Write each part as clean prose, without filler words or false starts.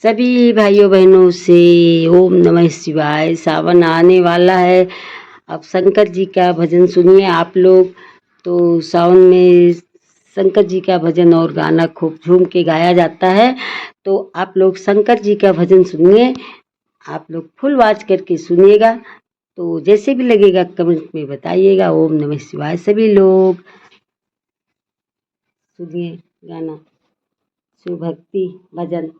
सभी भाइयों बहनों से ओम नमः शिवाय। सावन आने वाला है, अब शंकर जी का भजन सुनिए आप लोग। तो सावन में शंकर जी का भजन और गाना खूब झूम के गाया जाता है। तो आप लोग शंकर जी का भजन सुनिए, आप लोग फुल आवाज करके सुनिएगा। तो जैसे भी लगेगा कमेंट में बताइएगा। ओम नमः शिवाय। सभी लोग सुनिए गाना, शिव भक्ति भजन।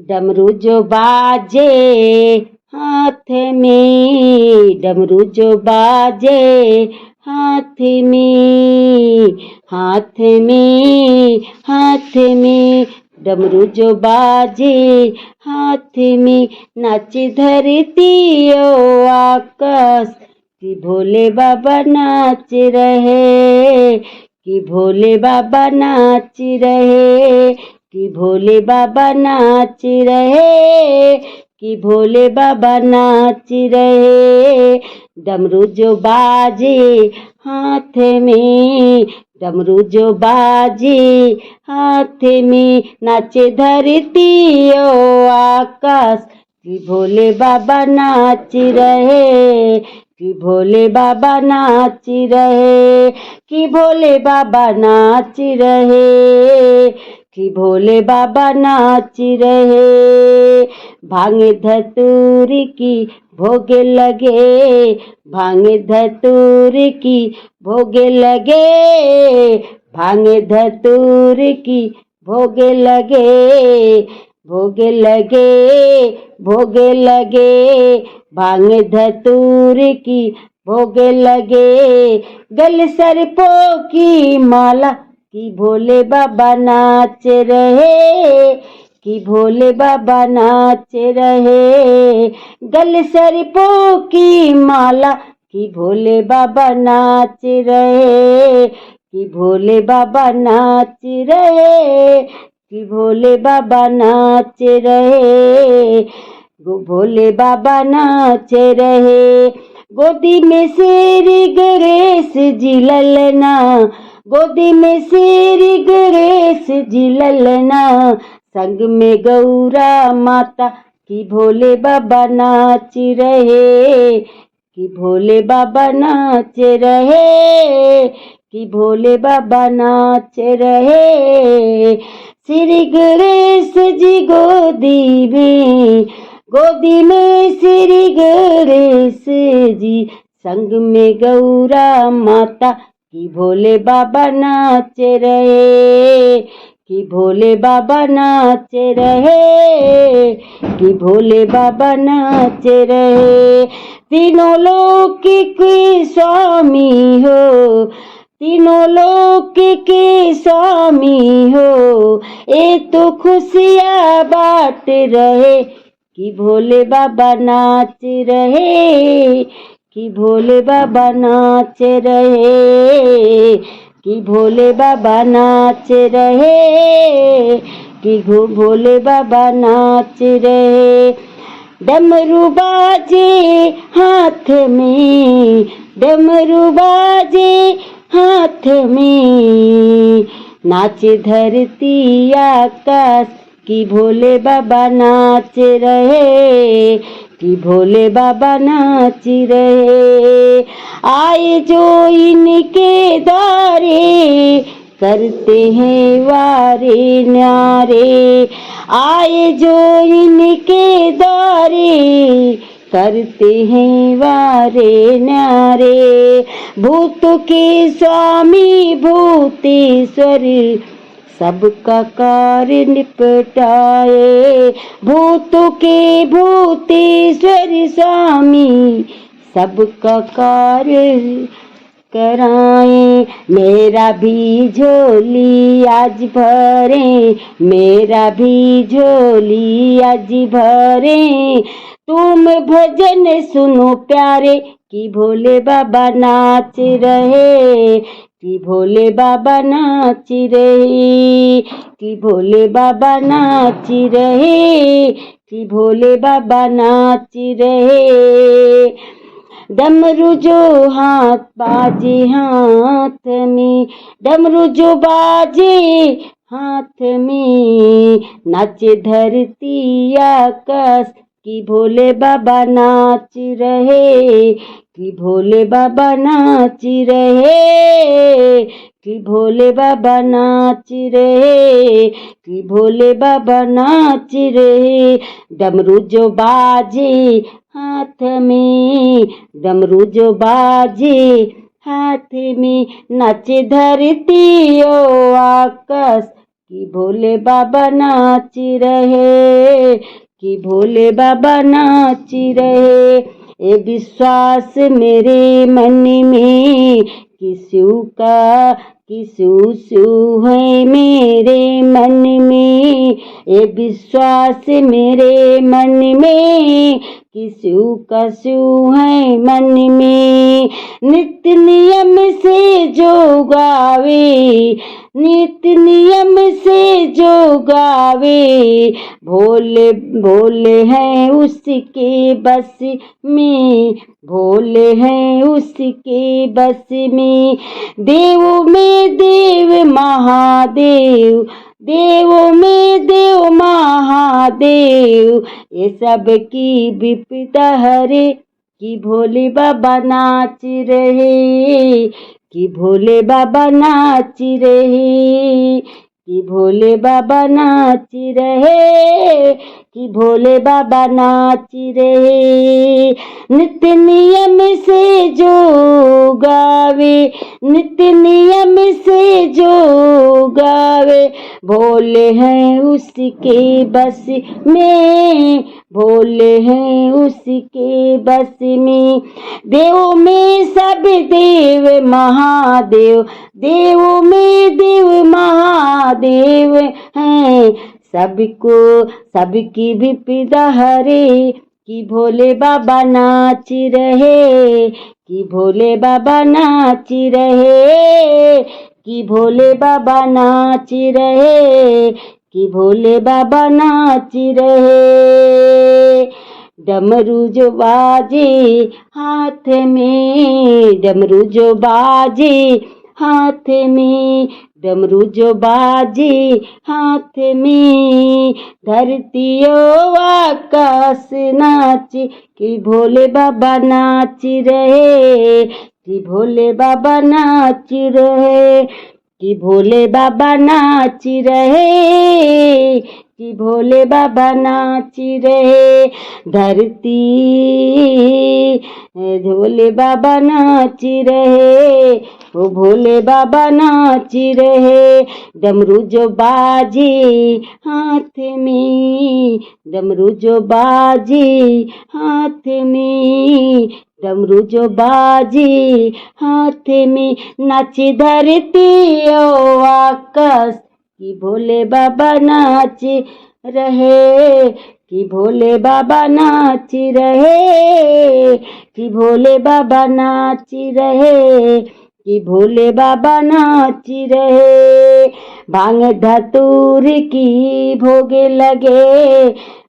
डमरू जो बाजे हाथ में, डमरू जो बाजे हाथ में, हाथ में, हाथ में, डमरू जो बाजे हाथ में, नाचे धरती ओ आकाश, कि भोले बाबा नाच रहे, कि भोले बाबा नाच रहे, कि भोले बाबा नाच रहे, कि भोले बाबा नाच रहे। डमरू जो बाजे हाथ में, डमरू जो बाजे हाथ में, नाचे धरती ओ आकाश, कि भोले बाबा नाच रहे, कि भोले बाबा नाच रहे, कि भोले बाबा नाच रहे, कि भोले बाबा नाच रहे। भांगे धतूर की भोगे लगे, भांगे धतूर की भोगे लगे, भांगे धतूर की भोगे लगे, भोगे लगे, भोगे लगे, भांगे धतूर की भोगे लगे। गल सरपों की माला, कि भोले बाबा नाच रहे, कि भोले बाबा नाच रहे। गल सरपों की माला, कि भोले बाबा नाच रहे, कि भोले बाबा नाच रहे, कि भोले बाबा नाच रहे, भोले बाबा नाच रहे। गोदी में श्री गणेश जी ललना, गोदी में श्री गणेश जी ललना, संग में गौरा माता, कि भोले बाबा नाच रहे, कि भोले बाबा नाच रहे, कि भोले बाबा नाच रहे। श्री गणेश जी गोदी में, गोदी में श्री गणेश जी, संग में गौरा माता, कि भोले बाबा नाच रहे, कि भोले बाबा नाच रहे, कि भोले बाबा नाच रहे। तीनों लोक के स्वामी हो, तीनों लोक के स्वामी हो, ये तो खुशियाँ बांट रहे, कि भोले बाबा नाच रहे, कि भोले बाबा नाच रहे, कि भोले बाबा नाच रहे, कि भोले बाबा नाच रहे। डमरू बाजे हाथ में, डमरू बाजे हाथ में, नाचे धरती आकाश, कि भोले बाबा नाच रहे, कि भोले बाबा नाच रहे। आए जो इनके द्वारे, करते हैं वारे न्यारे, आए जो इनके द्वारे, करते हैं वारे न्यारे। भूत के स्वामी भूतेश्वर, सबका कार्य निपटाए, भूत के भूतेश्वर स्वामी, सबका कार्य कराए। मेरा भी झोली आज भरे, मेरा भी झोली आज भरे, तुम भजन सुनो प्यारे, कि भोले बाबा नाच रहे, कि भोले बाबा नाच रहे, कि भोले बाबा नाच रहे, कि भोले बाबा नाच रहे। डमरू जो हाथ बाजे हाथ में, डमरू जो बाजे हाथ में, नाचे धरती आकाश, कि भोले बाबा नाच रहे, कि भोले बाबा नाच रहे, कि भोले बाबा नाच रहे, कि भोले बाबा नाच रहे। डमरू जो बाजे हाथ में, डमरू जो बाजे हाथ में, नाचे धरती ओ आकाश, कि भोले बाबा नाच रहे, कि भोले बाबा नाच रहे। ए विश्वास मेरे मन में, कि शिव है मेरे मन में। ए विश्वास मेरे मन में, कि शिव है मन में। नित्य नियम से जो गावे, नित्य नियम से जो गावे, भोले भोले हैं उसके बस में, भोले हैं उसके बस में। देवों में देव महादेव, देवों में देव महादेव, ये सब की विपदा हरे, कि भोले बाबा नाच रहे, कि भोले बाबा नाच रहे, कि भोले बाबा नाच रहे, कि भोले बाबा नाच रहे। नित्य नियम से जो गावे, नित्य नियम से जो गावे, भोले हैं उसके बस में, भोले हैं उसके बस में। देवों में सब देव महादेव, देवों में देव महादेव हैं, सबको सबकी विपदा हरे, कि भोले बाबा नाच रहे, कि भोले बाबा नाच रहे, कि भोले बाबा नाच रहे, कि भोले बाबा नाच रहे। डमरू जो बाजे हाथ में, डमरू जो बाजे हाथ में, डमरू जो बाजे हाथ में, धरती ओ आकाश नाच, कि भोले बाबा नाच रहे, कि भोले बाबा नाच रहे, कि भोले बाबा नाच रहे, कि भोले बाबा नाच रहे। धरती भोले बाबा नाच रहे, ओ भोले बाबा नाच रहे। डमरू जो बाजे हाथ में, डमरू जो बाजे हाथ में, डमरू जो बाजे हाथ में, नाचे धरती ओ आकाश, कि भोले बाबा नाच रहे, कि भोले बाबा नाच रहे, कि भोले बाबा नाच रहे, कि भोले बाबा नाच रहे। भांग धतूर की भोगे लगे,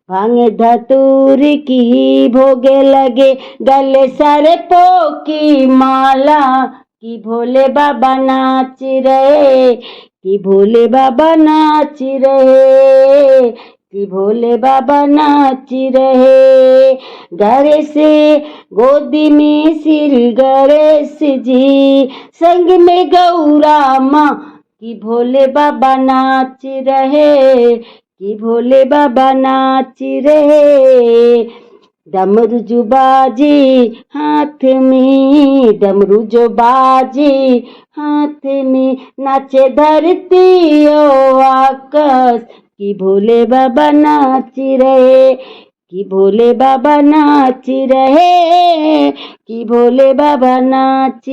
भांग धतूर की भोगे लगे, गले सरपों की माला, कि भोले बाबा नाच रहे, कि भोले बाबा नाच रहे, कि भोले बाबा नाच रहे। गणेश गोदी में श्री गणेश जी, संग में गौरा माँ, कि भोले बाबा नाच रहे, कि भोले बाबा नाच रहे। डमरू जो बाजे हाथ में, डमरू जो बाजे हाथ में, नाचे धरती ओ आकाश, कि भोले बाबा नाच रहे, कि भोले बाबा नाच रहे, कि भोले बाबा नाच